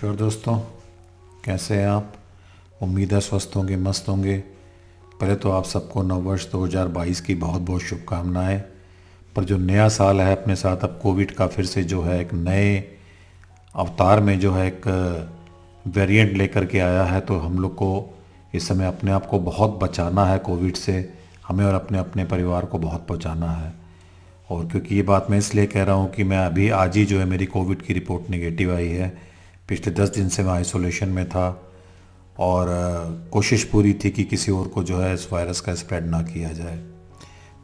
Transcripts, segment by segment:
नमस्कार दोस्तों, कैसे हैं आप। उम्मीद है स्वस्थ होंगे, मस्त होंगे। पहले तो आप सबको नववर्ष 2022 की बहुत बहुत शुभकामनाएं। पर जो नया साल है अपने साथ अब कोविड का फिर से जो है एक नए अवतार में जो है एक वेरिएंट लेकर के आया है। तो हम लोग को इस समय अपने आप को बहुत बचाना है कोविड से, हमें और अपने अपने परिवार को बहुत बचाना है। और क्योंकि ये बात मैं इसलिए कह रहा हूँ कि मैं अभी आज ही जो है मेरी कोविड की रिपोर्ट नेगेटिव आई है। पिछले 10 दिन से मैं आइसोलेशन में था और कोशिश पूरी थी कि किसी और को जो है इस वायरस का स्प्रेड ना किया जाए।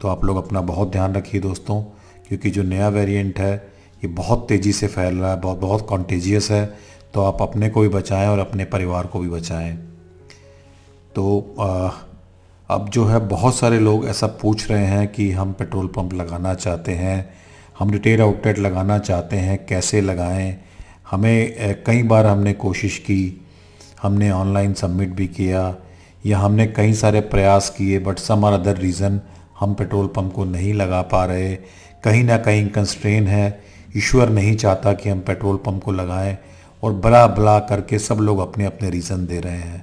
तो आप लोग अपना बहुत ध्यान रखिए दोस्तों, क्योंकि जो नया वेरिएंट है ये बहुत तेज़ी से फैल रहा है, बहुत बहुत कॉन्टेजियस है। तो आप अपने को भी बचाएं और अपने परिवार को भी बचाएं। तो अब जो है बहुत सारे लोग ऐसा पूछ रहे हैं कि हम पेट्रोल पंप लगाना चाहते हैं, हम रिटेल आउटलेट लगाना चाहते हैं, कैसे लगाएं। हमें कई बार हमने कोशिश की, हमने ऑनलाइन सबमिट भी किया या हमने कई सारे प्रयास किए, बट सम और अदर रीज़न हम पेट्रोल पंप को नहीं लगा पा रहे। कहीं ना कहीं कंस्ट्रेन है, ईश्वर नहीं चाहता कि हम पेट्रोल पंप को लगाएं। और बला बला करके सब लोग अपने अपने रीज़न दे रहे हैं।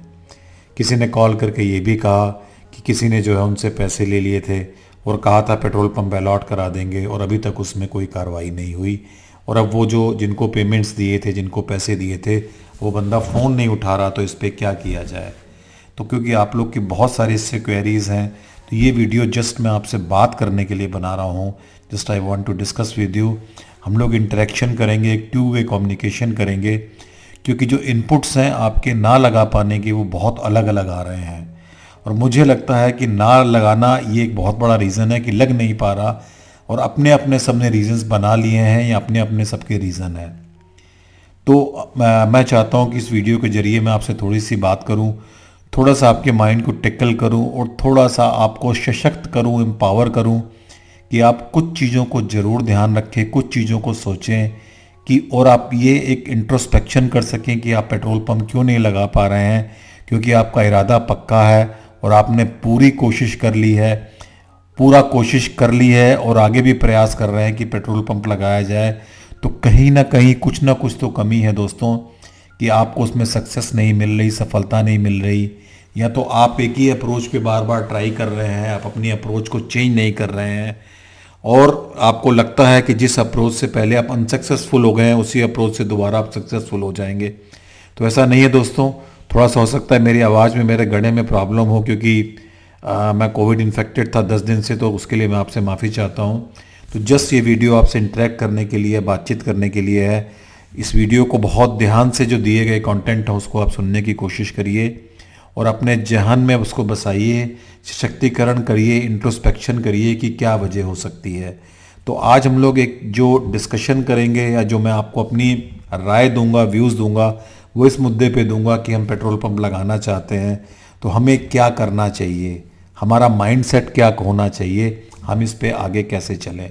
किसी ने कॉल करके ये भी कहा कि किसी ने जो है उनसे पैसे ले लिए थे और कहा था पेट्रोल पंप अलॉट करा देंगे, और अभी तक उसमें कोई कार्रवाई नहीं हुई। और अब वो जो जिनको पेमेंट्स दिए थे, जिनको पैसे दिए थे, वो बंदा फ़ोन नहीं उठा रहा। तो इस पर क्या किया जाए। तो क्योंकि आप लोग की बहुत सारी इससे क्वेरीज़ हैं, तो ये वीडियो जस्ट मैं आपसे बात करने के लिए बना रहा हूँ। Just I want to discuss with you. हम लोग इंटरेक्शन करेंगे, एक टू वे कम्युनिकेशन करेंगे, क्योंकि जो इनपुट्स हैं आपके ना लगा पाने के वो बहुत अलग अलग आ रहे हैं। और मुझे लगता है कि ना लगाना ये एक बहुत बड़ा रीज़न है कि लग नहीं पा रहा, और अपने अपने सब ने रीज़न्स बना लिए हैं या अपने अपने सबके रीज़न है। तो मैं चाहता हूँ कि इस वीडियो के ज़रिए मैं आपसे थोड़ी सी बात करूँ, थोड़ा सा आपके माइंड को टिकल करूँ और थोड़ा सा आपको सशक्त करूँ, एम्पावर करूँ कि आप कुछ चीज़ों को ज़रूर ध्यान रखें, कुछ चीज़ों को सोचें कि और आप ये एक इंट्रोस्पेक्शन कर सकें कि आप पेट्रोल पंप क्यों नहीं लगा पा रहे हैं। क्योंकि आपका इरादा पक्का है और आपने पूरी कोशिश कर ली है, पूरा कोशिश कर ली है और आगे भी प्रयास कर रहे हैं कि पेट्रोल पंप लगाया जाए। तो कहीं ना कहीं कुछ ना कुछ तो कमी है दोस्तों, कि आपको उसमें सक्सेस नहीं मिल रही, सफलता नहीं मिल रही, या तो आप एक ही अप्रोच पे बार बार ट्राई कर रहे हैं, आप अपनी अप्रोच को चेंज नहीं कर रहे हैं, और आपको लगता है कि जिस अप्रोच से पहले आप अनसक्सेसफुल हो गए हैं उसी अप्रोच से दोबारा आप सक्सेसफुल हो जाएंगे। तो ऐसा नहीं है दोस्तों। थोड़ा सा हो सकता है मेरी आवाज़ में, मेरे गले में प्रॉब्लम हो, क्योंकि मैं कोविड इन्फेक्टेड था 10 दिन से, तो उसके लिए मैं आपसे माफ़ी चाहता हूँ। तो जस्ट ये वीडियो आपसे इंटरेक्ट करने के लिए, बातचीत करने के लिए है। इस वीडियो को बहुत ध्यान से जो दिए गए कंटेंट है उसको आप सुनने की कोशिश करिए और अपने जहन में उसको बसाइए, सशक्तिकरण करिए, इंट्रोस्पेक्शन करिए कि क्या वजह हो सकती है। तो आज हम लोग एक जो डिस्कशन करेंगे या जो मैं आपको अपनी राय दूंगा, व्यूज़ दूंगा, वो इस मुद्दे पे दूंगा कि हम पेट्रोल पंप लगाना चाहते हैं तो हमें क्या करना चाहिए, हमारा माइंडसेट क्या होना चाहिए, हम इस पे आगे कैसे चलें।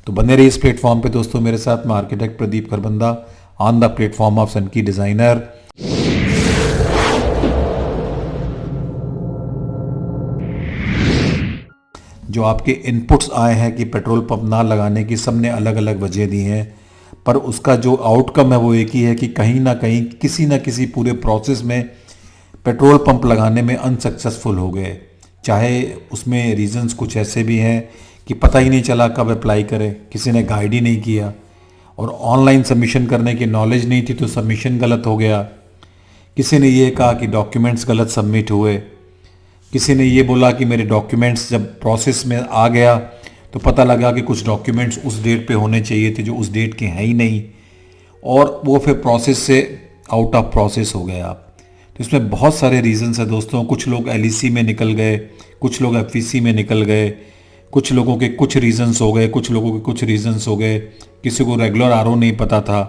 तो बने रहिए इस प्लेटफॉर्म पे दोस्तों मेरे साथ। मैं architect Pradeep Kharbanda on the platform of सनकी डिज़ाइनर। जो आपके इनपुट्स आए हैं कि पेट्रोल पंप ना लगाने की, सब ने अलग अलग वजह दी हैं, पर उसका जो आउटकम है वो एक ही है कि कहीं ना कहीं किसी ना किसी पूरे प्रोसेस में पेट्रोल पंप लगाने में अनसक्सेसफुल हो गए। चाहे उसमें रीजंस कुछ ऐसे भी हैं कि पता ही नहीं चला कब अप्लाई करें, किसी ने गाइड ही नहीं किया, और ऑनलाइन सबमिशन करने की नॉलेज नहीं थी तो सबमिशन गलत हो गया। किसी ने ये कहा कि डॉक्यूमेंट्स गलत सबमिट हुए, किसी ने ये बोला कि मेरे डॉक्यूमेंट्स जब प्रोसेस में आ गया तो पता लगा कि कुछ डॉक्यूमेंट्स उस डेट पे होने चाहिए थे जो उस डेट के हैं ही नहीं, और वो फिर प्रोसेस से आउट ऑफ प्रोसेस हो गए आप। तो इसमें बहुत सारे रीजंस है दोस्तों। कुछ लोग एलईसी में निकल गए, कुछ लोग एफईसी में निकल गए, कुछ लोगों के कुछ रीजंस हो गए, कुछ लोगों के कुछ रीजंस हो गए। किसी को रेगुलर आरओ नहीं पता था।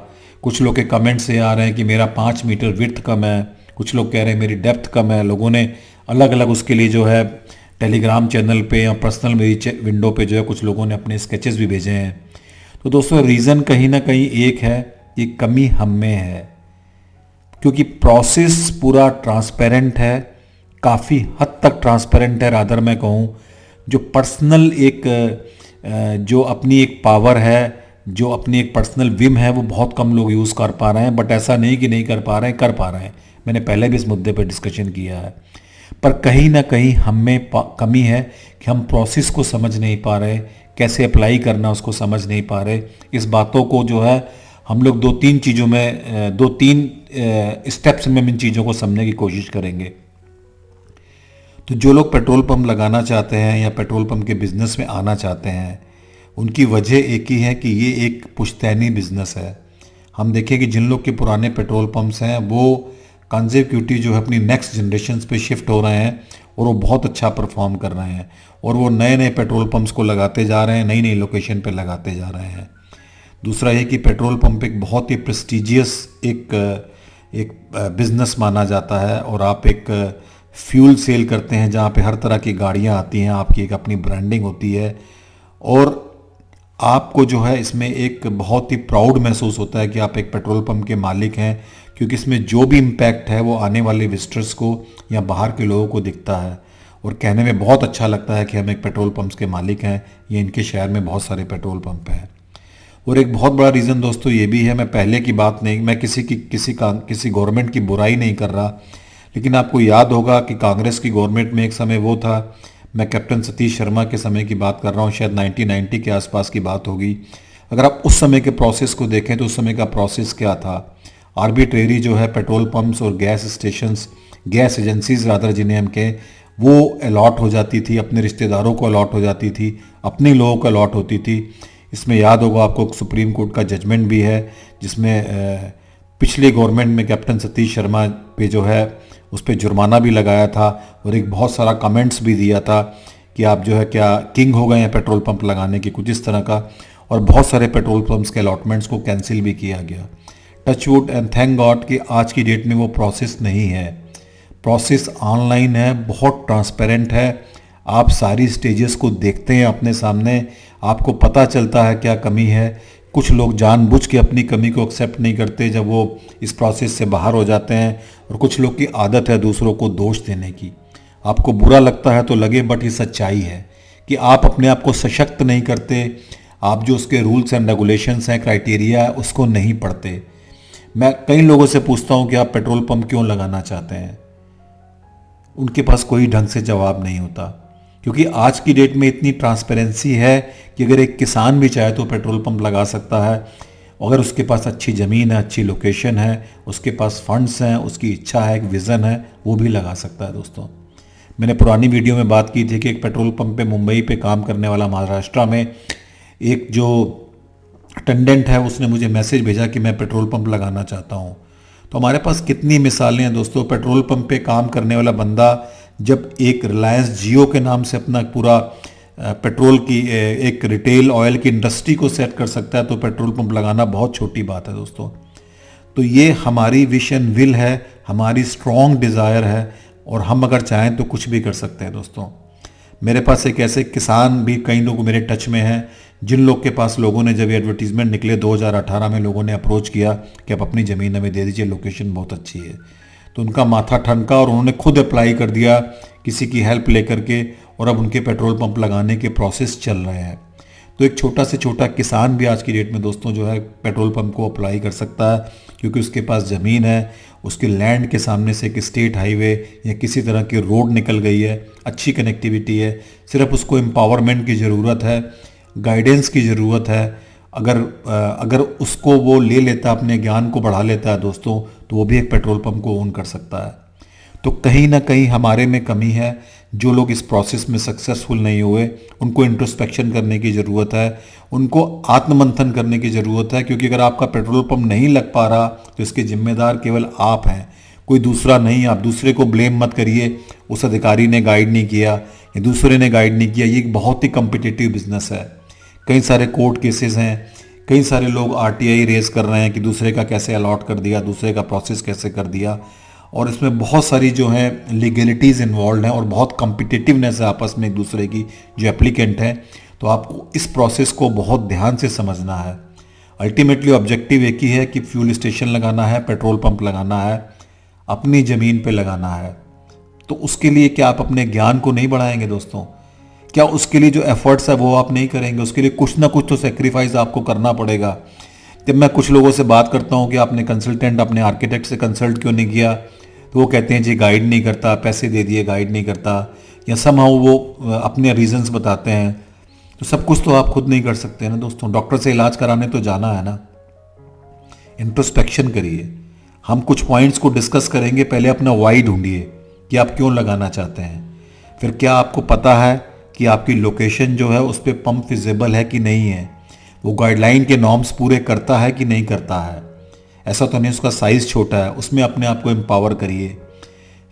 कुछ लोग के कमेंट से आ रहे हैं कि मेरा 5 मीटर विड्थ कम है, कुछ लोग कह रहे हैं मेरी डेप्थ कम है। लोगों ने अलग अलग उसके लिए जो है टेलीग्राम चैनल पे या पर्सनल मेरी विंडो पे जो है कुछ लोगों ने अपने स्केचेस भी भेजे हैं। तो दोस्तों रीज़न कहीं ना कहीं एक है कि कमी हम में है, क्योंकि प्रोसेस पूरा ट्रांसपेरेंट है, काफ़ी हद तक ट्रांसपेरेंट है। रादर मैं कहूँ जो पर्सनल एक जो अपनी एक पावर है, जो अपनी एक पर्सनल विम है वो बहुत कम लोग यूज़ कर पा रहे हैं, बट ऐसा नहीं कि नहीं कर पा रहे हैं, कर पा रहे हैं। मैंने पहले भी इस मुद्दे पर डिस्कशन किया है। पर कहीं ना कहीं हमें कमी है कि हम प्रोसेस को समझ नहीं पा रहे, कैसे अप्लाई करना उसको समझ नहीं पा रहे। इस बातों को जो है हम लोग दो तीन स्टेप्स में इन चीज़ों को समझने की कोशिश करेंगे। तो जो लोग पेट्रोल पंप लगाना चाहते हैं या पेट्रोल पंप के बिज़नेस में आना चाहते हैं, उनकी वजह एक ही है कि ये एक पुश्तैनी बिज़नेस है। हम देखें कि जिन लोग के पुराने पेट्रोल पंप्स हैं वो कंसेक्यूटिव जो है अपनी नेक्स्ट जनरेशन पे शिफ्ट हो रहे हैं और वो बहुत अच्छा परफॉर्म कर रहे हैं, और वो नए नए पेट्रोल पंप्स को लगाते जा रहे हैं, नई नई लोकेशन पे लगाते जा रहे हैं। दूसरा ये कि पेट्रोल पंप एक बहुत ही प्रेस्टिजियस एक बिज़नेस माना जाता है, और आप एक फ्यूल सेल करते हैं जहाँ पे हर तरह की गाड़ियाँ आती हैं, आपकी एक अपनी ब्रांडिंग होती है, और आपको जो है इसमें एक बहुत ही प्राउड महसूस होता है कि आप एक पेट्रोल पंप के मालिक हैं, क्योंकि इसमें जो भी इम्पैक्ट है वो आने वाले विजिटर्स को या बाहर के लोगों को दिखता है, और कहने में बहुत अच्छा लगता है कि हम एक पेट्रोल पंप्स के मालिक हैं, ये इनके शहर में बहुत सारे पेट्रोल पंप हैं। और एक बहुत बड़ा रीज़न दोस्तों ये भी है, मैं पहले की बात नहीं, मैं किसी गवर्नमेंट की बुराई नहीं कर रहा, लेकिन आपको याद होगा कि कांग्रेस की गवर्नमेंट में एक समय वो था, मैं कैप्टन सतीश शर्मा के समय की बात कर रहा हूँ, शायद 1990 के आसपास की बात होगी। अगर आप उस समय के प्रोसेस को देखें तो उस समय का प्रोसेस क्या था। आर्बिट्रेरी जो है पेट्रोल पंप्स और gas stations, gas agencies rather जिन्हें हम कहें, वो अलॉट हो जाती थी, अपने रिश्तेदारों को अलॉट हो जाती थी, अपने लोगों को अलॉट होती थी। इसमें याद होगा आपको सुप्रीम कोर्ट का जजमेंट भी है, जिसमें पिछली गवर्नमेंट में कैप्टन सतीश शर्मा पे जो है उस पर जुर्माना भी लगाया था, और एक बहुत सारा कमेंट्स भी दिया था कि आप जो है क्या किंग हो गए हैं पेट्रोल पंप लगाने के, कुछ इस तरह का, और बहुत सारे पेट्रोल पंप्स के अलॉटमेंट्स को कैंसिल भी किया गया। Touch wood and thank God कि आज की डेट में वो प्रोसेस नहीं है। प्रोसेस ऑनलाइन है, बहुत ट्रांसपेरेंट है, आप सारी स्टेजेस को देखते हैं अपने सामने, आपको पता चलता है क्या कमी है। कुछ लोग जानबूझ के अपनी कमी को एक्सेप्ट नहीं करते जब वो इस प्रोसेस से बाहर हो जाते हैं, और कुछ लोग की आदत है दूसरों को दोष देने की। आपको बुरा लगता है तो लगे, बट ये सच्चाई है कि आप अपने आप को सशक्त नहीं करते, आप जो उसके रूल्स एंड रेगुलेशंस हैं, क्राइटेरिया है, उसको नहीं पढ़ते। मैं कई लोगों से पूछता हूं कि आप पेट्रोल पंप क्यों लगाना चाहते हैं, उनके पास कोई ढंग से जवाब नहीं होता, क्योंकि आज की डेट में इतनी ट्रांसपेरेंसी है कि अगर एक किसान भी चाहे तो पेट्रोल पंप लगा सकता है, अगर उसके पास अच्छी ज़मीन है, अच्छी लोकेशन है, उसके पास फंड्स हैं, उसकी इच्छा है, एक विज़न है, वो भी लगा सकता है। दोस्तों, मैंने पुरानी वीडियो में बात की थी कि एक पेट्रोल पंप पे मुंबई पे काम करने वाला महाराष्ट्र में एक जो अटेंडेंट है, उसने मुझे मैसेज भेजा कि मैं पेट्रोल पंप लगाना चाहता हूँ। तो हमारे पास कितनी मिसालें हैं दोस्तों। पेट्रोल पंप पे काम करने वाला बंदा जब एक रिलायंस जियो के नाम से अपना पूरा पेट्रोल की एक रिटेल ऑयल की इंडस्ट्री को सेट कर सकता है, तो पेट्रोल पंप लगाना बहुत छोटी बात है दोस्तों। तो ये हमारी विश एंड विल है, हमारी स्ट्रॉन्ग डिज़ायर है, और हम अगर चाहें तो कुछ भी कर सकते हैं दोस्तों। मेरे पास एक ऐसे किसान भी कई लोग मेरे टच में हैं, जिन लोग के पास लोगों ने जब एडवर्टीजमेंट निकले 2018 में, लोगों ने अप्रोच किया कि आप अपनी ज़मीन हमें दे दीजिए, लोकेशन बहुत अच्छी है। तो उनका माथा ठनका और उन्होंने खुद अप्लाई कर दिया किसी की हेल्प लेकर के, और अब उनके पेट्रोल पंप लगाने के प्रोसेस चल रहे हैं। तो एक छोटा से छोटा किसान भी आज की डेट में दोस्तों जो है पेट्रोल पंप को अप्लाई कर सकता है, क्योंकि उसके पास ज़मीन है, उसके लैंड के सामने से एक स्टेट हाईवे या किसी तरह की रोड निकल गई है, अच्छी कनेक्टिविटी है, सिर्फ उसको एम्पावरमेंट की ज़रूरत है, गाइडेंस की ज़रूरत है। अगर उसको वो ले लेता, अपने ज्ञान को बढ़ा लेता है दोस्तों, तो वो भी एक पेट्रोल पंप को ओन कर सकता है। तो कहीं ना कहीं हमारे में कमी है। जो लोग इस प्रोसेस में सक्सेसफुल नहीं हुए, उनको इंट्रोस्पेक्शन करने की ज़रूरत है, उनको आत्ममंथन करने की ज़रूरत है, क्योंकि अगर आपका पेट्रोल पंप नहीं लग पा रहा तो इसके जिम्मेदार केवल आप हैं, कोई दूसरा नहीं। आप दूसरे को ब्लेम मत करिए, उस अधिकारी ने गाइड नहीं किया या दूसरे ने गाइड नहीं किया। ये एक बहुत ही कम्पिटिटिव बिजनेस है, कई सारे कोर्ट केसेस हैं, कई सारे लोग आरटीआई रेज कर रहे हैं कि दूसरे का कैसे अलॉट कर दिया, दूसरे का प्रोसेस कैसे कर दिया, और इसमें बहुत सारी जो हैं लीगलिटीज़ इन्वॉल्व हैं और बहुत कम्पिटिटिवनेस है आपस में एक दूसरे की, जो एप्लीकेंट हैं। तो आपको इस प्रोसेस को बहुत ध्यान से समझना है। अल्टीमेटली ऑब्जेक्टिव एक ही है कि फ्यूल स्टेशन लगाना है, पेट्रोल पंप लगाना है, अपनी ज़मीन पे लगाना है। तो उसके लिए क्या आप अपने ज्ञान को नहीं बढ़ाएंगे दोस्तों? क्या उसके लिए जो एफर्ट्स है वो आप नहीं करेंगे? उसके लिए कुछ ना कुछ तो सेक्रीफाइस आपको करना पड़ेगा। जब मैं कुछ लोगों से बात करता हूँ कि आपने कंसल्टेंट अपने आर्किटेक्ट से कंसल्ट क्यों नहीं किया, तो वो कहते हैं जी गाइड नहीं करता, पैसे दे दिए गाइड नहीं करता, या समहाउ वो अपने रीजंस बताते हैं। तो सब कुछ तो आप खुद नहीं कर सकते ना दोस्तों। डॉक्टर से इलाज कराने तो जाना है ना। इंट्रोस्पेक्शन करिए। हम कुछ पॉइंट्स को डिस्कस करेंगे, पहले अपना वाई ढूंढिए कि आप क्यों लगाना चाहते हैं। फिर क्या आपको पता है कि आपकी लोकेशन जो है उस पर पंप फिजिबल है कि नहीं है, वो गाइडलाइन के नॉर्म्स पूरे करता है कि नहीं करता है। ऐसा तो नहीं उसका साइज़ छोटा है, उसमें अपने आप को एम्पावर करिए।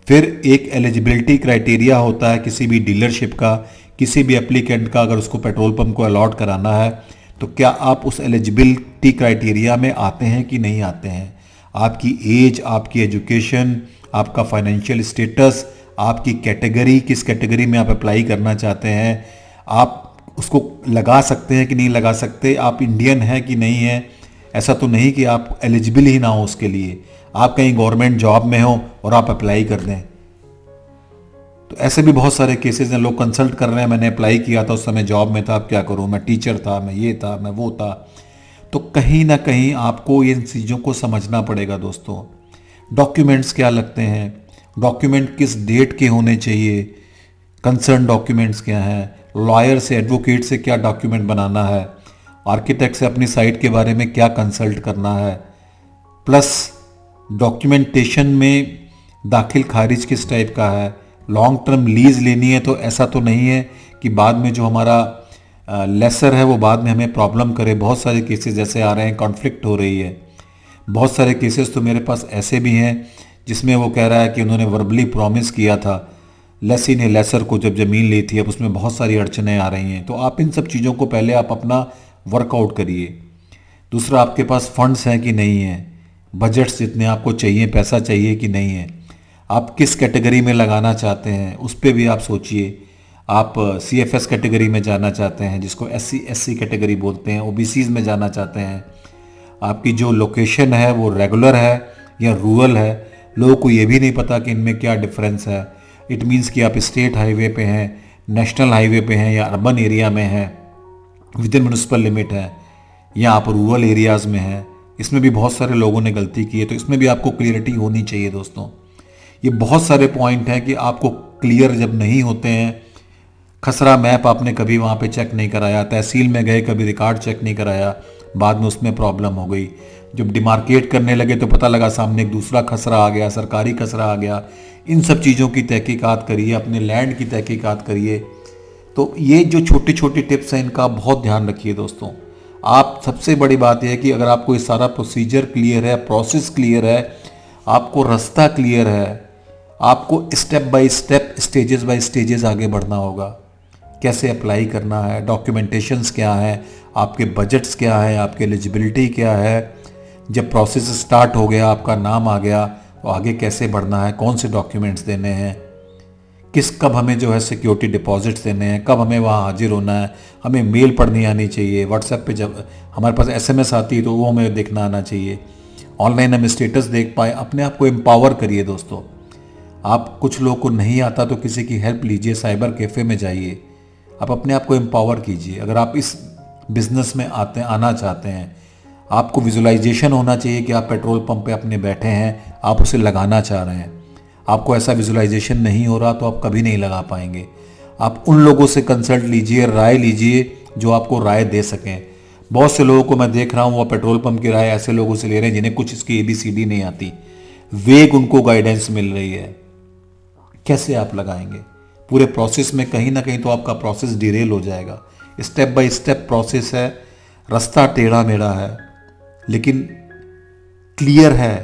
फिर एक एलिजिबिलिटी क्राइटेरिया होता है किसी भी डीलरशिप का, किसी भी एप्लीकेंट का, अगर उसको पेट्रोल पंप को अलॉट कराना है तो क्या आप उस एलिजिबिलिटी क्राइटेरिया में आते हैं कि नहीं आते हैं। आपकी एज, आपकी एजुकेशन, आपका फाइनेंशियल स्टेटस, आपकी कैटेगरी, किस कैटेगरी में आप अप्लाई करना चाहते हैं, आप उसको लगा सकते हैं कि नहीं लगा सकते, आप इंडियन हैं कि नहीं है। ऐसा तो नहीं कि आप एलिजिबल ही ना हो उसके लिए, आप कहीं गवर्नमेंट जॉब में हो और आप अप्लाई कर दें। तो ऐसे भी बहुत सारे केसेस हैं, लोग कंसल्ट कर रहे हैं, मैंने अप्लाई किया था उस समय जॉब में था, अब क्या करूं, मैं टीचर था, मैं ये था, मैं वो था। तो कहीं ना कहीं आपको इन चीज़ों को समझना पड़ेगा दोस्तों। डॉक्यूमेंट्स क्या लगते हैं, डॉक्यूमेंट किस डेट के होने चाहिए, कंसर्न डॉक्यूमेंट्स क्या हैं, लॉयर से, एडवोकेट से क्या डॉक्यूमेंट बनाना है, आर्किटेक्ट से अपनी साइट के बारे में क्या कंसल्ट करना है, प्लस डॉक्यूमेंटेशन में दाखिल खारिज किस टाइप का है। लॉन्ग टर्म लीज लेनी है तो ऐसा तो नहीं है कि बाद में जो हमारा लेसर है वो बाद में हमें प्रॉब्लम करे। बहुत सारे केसेस ऐसे आ रहे हैं, कॉन्फ्लिक्ट हो रही है। बहुत सारे केसेस तो मेरे पास ऐसे भी हैं जिसमें वो कह रहा है कि उन्होंने वर्बली प्रॉमिस किया था लेसी ने लेसर को जब ज़मीन ली थी, अब उसमें बहुत सारी अड़चनें आ रही हैं। तो आप इन सब चीज़ों को पहले आप अपना वर्कआउट करिए। दूसरा, आपके पास फंड्स हैं कि नहीं है, बजट्स जितने आपको चाहिए, पैसा चाहिए कि नहीं है, आप किस कैटेगरी में लगाना चाहते हैं उस पर भी आप सोचिए। आप CFS कैटेगरी में जाना चाहते हैं, जिसको SC कैटेगरी बोलते हैं, OBCs में जाना चाहते हैं, आपकी जो लोकेशन है वो रेगुलर है या रूरल है। लोगों को ये भी नहीं पता कि इनमें क्या डिफरेंस है। इट मीन्स कि आप स्टेट हाईवे पे हैं, नेशनल हाईवे पे हैं, या अर्बन एरिया में हैं, विद इन म्यूनिसिपल लिमिट है, या आप रूरल एरियाज़ में हैं। इसमें भी बहुत सारे लोगों ने गलती की है, तो इसमें भी आपको क्लियरिटी होनी चाहिए दोस्तों। ये बहुत सारे पॉइंट हैं कि आपको क्लियर जब नहीं होते हैं। खसरा मैप आपने कभी वहाँ पे चेक नहीं कराया, तहसील में गए कभी रिकॉर्ड चेक नहीं कराया, बाद में उसमें प्रॉब्लम हो गई। जब डिमार्केट करने लगे तो पता लगा सामने एक दूसरा खसरा आ गया, सरकारी खसरा आ गया। इन सब चीज़ों की तहकीकात करिए, अपने लैंड की तहकीकात करिए। तो ये जो छोटी छोटी टिप्स हैं इनका बहुत ध्यान रखिए दोस्तों। आप, सबसे बड़ी बात यह है कि अगर आपको ये सारा प्रोसीजर क्लियर है, प्रोसेस क्लियर है, आपको रास्ता क्लियर है, आपको step by step, stages by stages आगे बढ़ना होगा। कैसे अप्लाई करना है, डॉक्यूमेंटेशंस क्या है, आपके बजट्स क्या है, आपकी एलिजिबिलिटी क्या है। जब प्रोसेस स्टार्ट हो गया, आपका नाम आ गया, तो आगे कैसे बढ़ना है, कौन से डॉक्यूमेंट्स देने हैं, कब हमें जो है सिक्योरिटी डिपॉजिट्स देने हैं, कब हमें वहाँ हाजिर होना है, हमें मेल पढ़नी आनी चाहिए, व्हाट्सएप पे जब हमारे पास SMS आती है तो वो हमें देखना आना चाहिए, ऑनलाइन हम स्टेटस देख पाए। अपने आप को एम्पावर करिए दोस्तों। आप, कुछ लोगों को नहीं आता तो किसी की हेल्प लीजिए, साइबर कैफ़े में जाइए, आप अपने आप को एम्पावर कीजिए। अगर आप इस बिज़नेस में आना चाहते हैं, आपको विजुलाइजेशन होना चाहिए कि आप पेट्रोल पंप पे अपने बैठे हैं, आप उसे लगाना चाह रहे हैं। आपको ऐसा विजुलाइजेशन नहीं हो रहा तो आप कभी नहीं लगा पाएंगे। आप उन लोगों से कंसल्ट लीजिए, राय लीजिए जो आपको राय दे सकें। बहुत से लोगों को मैं देख रहा हूँ वो पेट्रोल पंप की राय ऐसे लोगों से ले रहे हैं जिन्हें कुछ इसकी ABCD नहीं आती, वेग उनको गाइडेंस मिल रही है। कैसे आप लगाएंगे पूरे प्रोसेस में? कहीं ना कहीं तो आपका प्रोसेस डिरेल हो जाएगा। स्टेप बाय स्टेप प्रोसेस है, रास्ता टेढ़ा मेढ़ा है लेकिन क्लियर है,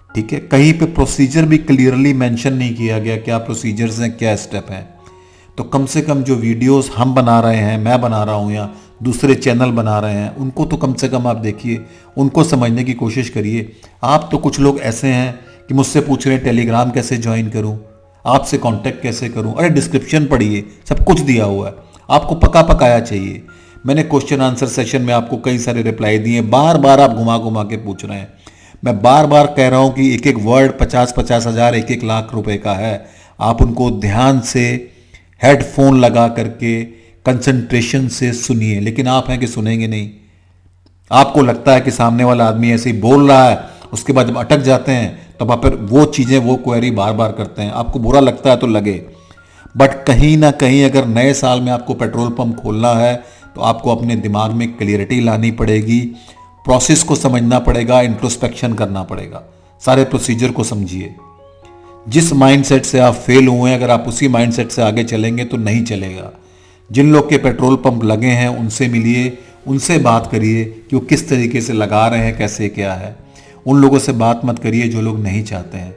ठीक है। कहीं पे प्रोसीजर भी क्लियरली मेंशन नहीं किया गया, क्या प्रोसीजर्स हैं, क्या स्टेप हैं। तो कम से कम जो वीडियोस हम बना रहे हैं, मैं बना रहा हूँ या दूसरे चैनल बना रहे हैं, उनको तो कम से कम आप देखिए, उनको समझने की कोशिश करिए। आप तो कुछ लोग ऐसे हैं कि मुझसे पूछ रहे हैं टेलीग्राम कैसे ज्वाइन करूँ, आपसे कांटेक्ट कैसे करूं। अरे डिस्क्रिप्शन पढ़िए, सब कुछ दिया हुआ है, आपको पका पकाया चाहिए। मैंने क्वेश्चन आंसर सेशन में आपको कई सारे रिप्लाई दिए, बार बार आप घुमा घुमा के पूछ रहे हैं। मैं बार बार कह रहा हूं कि एक एक वर्ड 50-50 हज़ार, 1-1 लाख रुपए का है। आप उनको ध्यान से हेडफोन लगा करके कंसंट्रेशन से सुनिए। लेकिन आप हैं कि सुनेंगे नहीं। आपको लगता है कि सामने वाला आदमी ऐसे ही बोल रहा है, उसके बाद जब अटक जाते हैं तब आप फिर वो चीज़ें, वो क्वेरी बार बार करते हैं। आपको बुरा लगता है तो लगे, बट कहीं ना कहीं अगर नए साल में आपको पेट्रोल पंप खोलना है तो आपको अपने दिमाग में क्लियरिटी लानी पड़ेगी, प्रोसेस को समझना पड़ेगा, इंट्रोस्पेक्शन करना पड़ेगा, सारे प्रोसीजर को समझिए। जिस माइंडसेट से आप फेल हुए हैं, अगर आप उसी माइंडसेट से आगे चलेंगे तो नहीं चलेगा। जिन लोग के पेट्रोल पंप लगे हैं उनसे मिलिए, उनसे बात करिए कि वो किस तरीके से लगा रहे हैं, कैसे क्या है। उन लोगों से बात मत करिए जो लोग नहीं चाहते हैं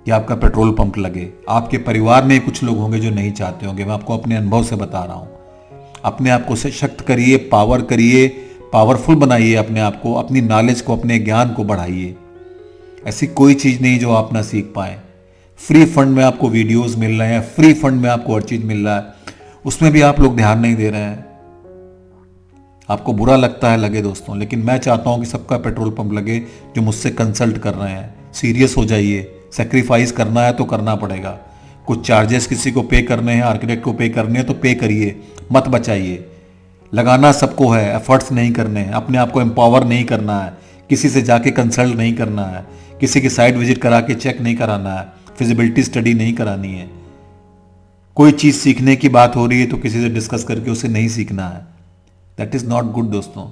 कि आपका पेट्रोल पंप लगे। आपके परिवार में कुछ लोग होंगे जो नहीं चाहते होंगे, मैं आपको अपने अनुभव से बता रहा हूँ। अपने आप को सशक्त करिए, पावर करिए, पावरफुल बनाइए अपने आप को, अपनी नॉलेज को, अपने ज्ञान को बढ़ाइए। ऐसी कोई चीज़ नहीं जो आप ना सीख पाए। फ्री फंड में आपको वीडियोस मिल रहे हैं, फ्री फंड में आपको हर चीज़ मिल रहा है, उसमें भी आप लोग ध्यान नहीं दे रहे हैं। आपको बुरा लगता है, लगे दोस्तों, लेकिन मैं चाहता हूं कि सबका पेट्रोल पंप लगे जो मुझसे कंसल्ट कर रहे हैं। सीरियस हो जाइए, सेक्रीफाइस करना है तो करना पड़ेगा। कुछ चार्जेस किसी को पे करने हैं, आर्किटेक्ट को पे करने हैं तो पे करिए, मत बचाइए। लगाना सबको है, एफर्ट्स नहीं करने हैं, अपने आप को एम्पावर नहीं करना है, किसी से जाके कंसल्ट नहीं करना है, किसी की साइट विजिट करा के चेक नहीं कराना है, फिजिबिलिटी स्टडी नहीं करानी है। कोई चीज़ सीखने की बात हो रही है तो किसी से डिस्कस करके उसे नहीं सीखना है। दैट इज़ नॉट गुड दोस्तों।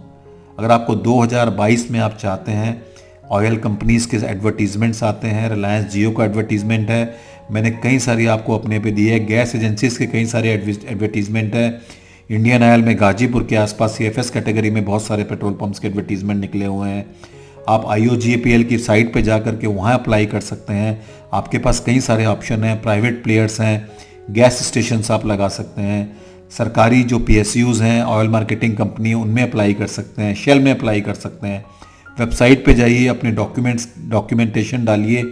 अगर आपको 2022 में आप चाहते हैं, ऑयल कंपनीज़ के एडवर्टीजमेंट्स आते हैं, रिलायंस जियो का एडवर्टीजमेंट है, मैंने कई सारी आपको अपने पे दी है, गैस एजेंसीज के कई सारे एडवर्टीजमेंट है, इंडियन ऑयल में गाजीपुर के आसपास CFS कैटेगरी में बहुत सारे पेट्रोल पंप्स के एडवर्टीजमेंट निकले हुए हैं। आप IOGAPL की साइट पे जा करके वहाँ अप्लाई कर सकते हैं। आपके पास कई सारे ऑप्शन हैं, प्राइवेट प्लेयर्स हैं, गैस स्टेशन आप लगा सकते हैं, सरकारी जो PSUs हैं, ऑयल मार्केटिंग कंपनी, उनमें अप्लाई कर सकते हैं, शेल में अप्लाई कर सकते हैं। वेबसाइट पे जाइए, अपने डॉक्यूमेंटेशन डालिए,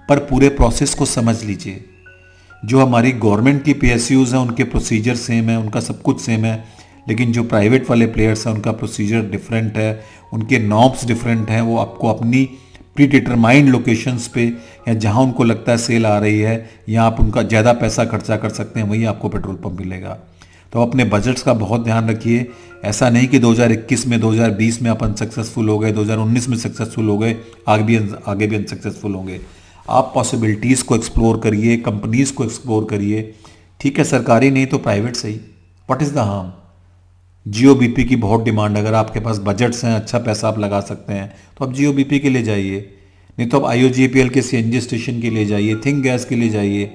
पर पूरे प्रोसेस को समझ लीजिए। जो हमारी गवर्नमेंट की PSUs हैं उनके प्रोसीजर सेम है, उनका सब कुछ सेम है, लेकिन जो प्राइवेट वाले प्लेयर्स हैं उनका प्रोसीजर डिफरेंट है, उनके नॉर्म्स डिफरेंट हैं। वो आपको अपनी प्री डिटरमाइंड लोकेशंस पे या जहां उनको लगता है सेल आ रही है या आप उनका ज़्यादा पैसा खर्चा कर सकते हैं, वहीं आपको पेट्रोल पंप मिलेगा। तो अपने बजट्स का बहुत ध्यान रखिए। ऐसा नहीं कि 2021 में, 2020 में आप अनसक्सेसफुल हो गए, 2019 में सक्सेसफुल हो गए, आगे भी अनसक्सेसफुल होंगे। आप पॉसिबिलिटीज़ को एक्सप्लोर करिए, कंपनीज़ को एक्सप्लोर करिए। ठीक है, सरकारी नहीं तो प्राइवेट सही, what is the harm. GOBP की बहुत डिमांड, अगर आपके पास बजट्स हैं, अच्छा पैसा आप लगा सकते हैं तो आप GOBP के लिए जाइए, नहीं तो आप IOGAPL के CNG स्टेशन के लिए जाइए, थिंक गैस के लिए जाइए।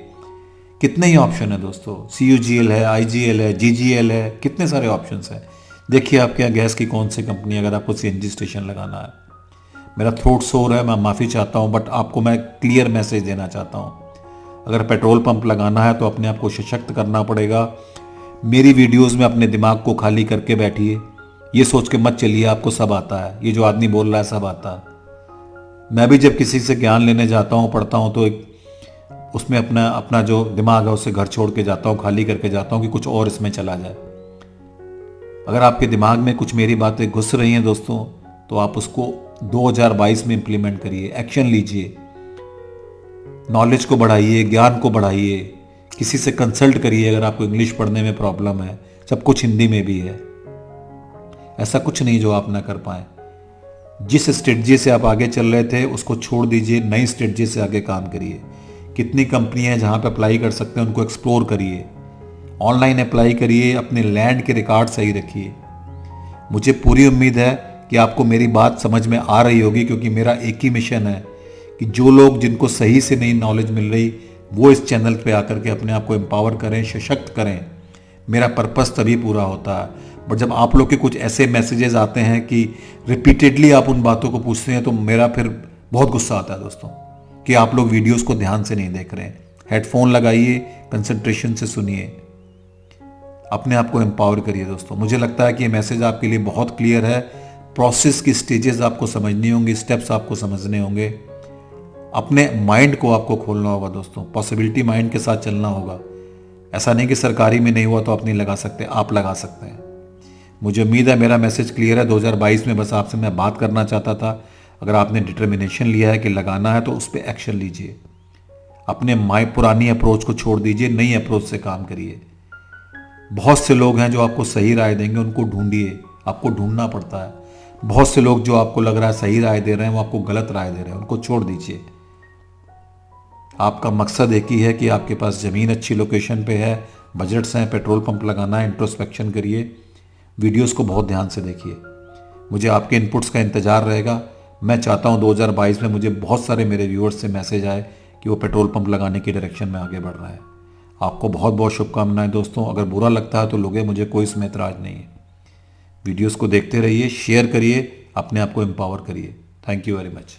कितने ही ऑप्शन है दोस्तों, CUGL है, IGL है, GGL है, कितने सारे ऑप्शंस हैं। देखिए आपके यहाँ गैस की कौन सी कंपनी, अगर आपको CNG स्टेशन लगाना है। मेरा थ्रोट सोर है, मैं माफ़ी चाहता हूँ, बट आपको मैं क्लियर मैसेज देना चाहता हूँ। अगर पेट्रोल पंप लगाना है तो अपने आप को सशक्त करना पड़ेगा। मेरी वीडियोस में अपने दिमाग को खाली करके बैठिए, ये सोच के मत चलिए आपको सब आता है, ये जो आदमी बोल रहा है सब आता है। मैं भी जब किसी से ज्ञान लेने जाता हूँ, पढ़ता हूँ, तो उसमें अपना जो दिमाग है उसे घर छोड़ के जाता हूँ, खाली करके जाता हूँ कि कुछ और इसमें चला जाए। अगर आपके दिमाग में कुछ मेरी बातें घुस रही हैं दोस्तों, तो आप उसको 2022 में इंप्लीमेंट करिए, एक्शन लीजिए, नॉलेज को बढ़ाइए, ज्ञान को बढ़ाइए, किसी से कंसल्ट करिए। अगर आपको इंग्लिश पढ़ने में प्रॉब्लम है, सब कुछ हिंदी में भी है, ऐसा कुछ नहीं जो आप ना कर पाए। जिस स्ट्रेटजी से आप आगे चल रहे थे उसको छोड़ दीजिए, नई स्ट्रेटजी से आगे काम करिए। कितनी कंपनियां हैं जहां पे अप्लाई कर सकते हैं, उनको एक्सप्लोर करिए, ऑनलाइन अप्लाई करिए, अपने लैंड के रिकॉर्ड सही रखिए। मुझे पूरी उम्मीद है कि आपको मेरी बात समझ में आ रही होगी, क्योंकि मेरा एक ही मिशन है कि जो लोग जिनको सही से नई नॉलेज मिल रही वो इस चैनल पे आकर के अपने आप को एम्पावर करें, सशक्त करें। मेरा पर्पस तभी पूरा होता है। बट जब आप लोग के कुछ ऐसे मैसेजेस आते हैं कि रिपीटेडली आप उन बातों को पूछते हैं, तो मेरा फिर बहुत गुस्सा आता है दोस्तों कि आप लोग वीडियोस को ध्यान से नहीं देख रहे हैं। हेडफोन लगाइए, कंसंट्रेशन से सुनिए, अपने आप को एम्पावर करिए दोस्तों। मुझे लगता है कि ये मैसेज आपके लिए बहुत क्लियर है। प्रोसेस की स्टेजेस आपको समझनी होंगी, स्टेप्स आपको समझने होंगे, अपने माइंड को आपको खोलना होगा दोस्तों, पॉसिबिलिटी माइंड के साथ चलना होगा। ऐसा नहीं कि सरकारी में नहीं हुआ तो आप नहीं लगा सकते, आप लगा सकते हैं। मुझे उम्मीद है मेरा मैसेज क्लियर है। 2022 में बस आपसे मैं बात करना चाहता था। अगर आपने डिटर्मिनेशन लिया है कि लगाना है तो उस पर एक्शन लीजिए, अपने पुरानी अप्रोच को छोड़ दीजिए, नई अप्रोच से काम करिए। बहुत से लोग हैं जो आपको सही राय देंगे, उनको ढूंढिए, आपको ढूंढना पड़ता है। बहुत से लोग जो आपको लग रहा है सही राय दे रहे हैं, वो आपको गलत राय दे रहे हैं, उनको छोड़ दीजिए। आपका मकसद एक ही है कि आपके पास ज़मीन अच्छी लोकेशन पे है, बजट्स हैं, पेट्रोल पंप लगाना है। इंट्रोस्पेक्शन करिए, वीडियोस को बहुत ध्यान से देखिए। मुझे आपके इनपुट्स का इंतज़ार रहेगा। मैं चाहता हूँ 2022 में मुझे बहुत सारे मेरे व्यूअर्स से मैसेज आए कि वो पेट्रोल पंप लगाने की डायरेक्शन में आगे बढ़ रहा है। आपको बहुत बहुत शुभकामनाएं दोस्तों। अगर बुरा लगता है तो लोगे, मुझे कोई इसमें एतराज़ नहीं है। वीडियोस को देखते रहिए, शेयर करिए, अपने आप को एम्पावर करिए। Thank you very much.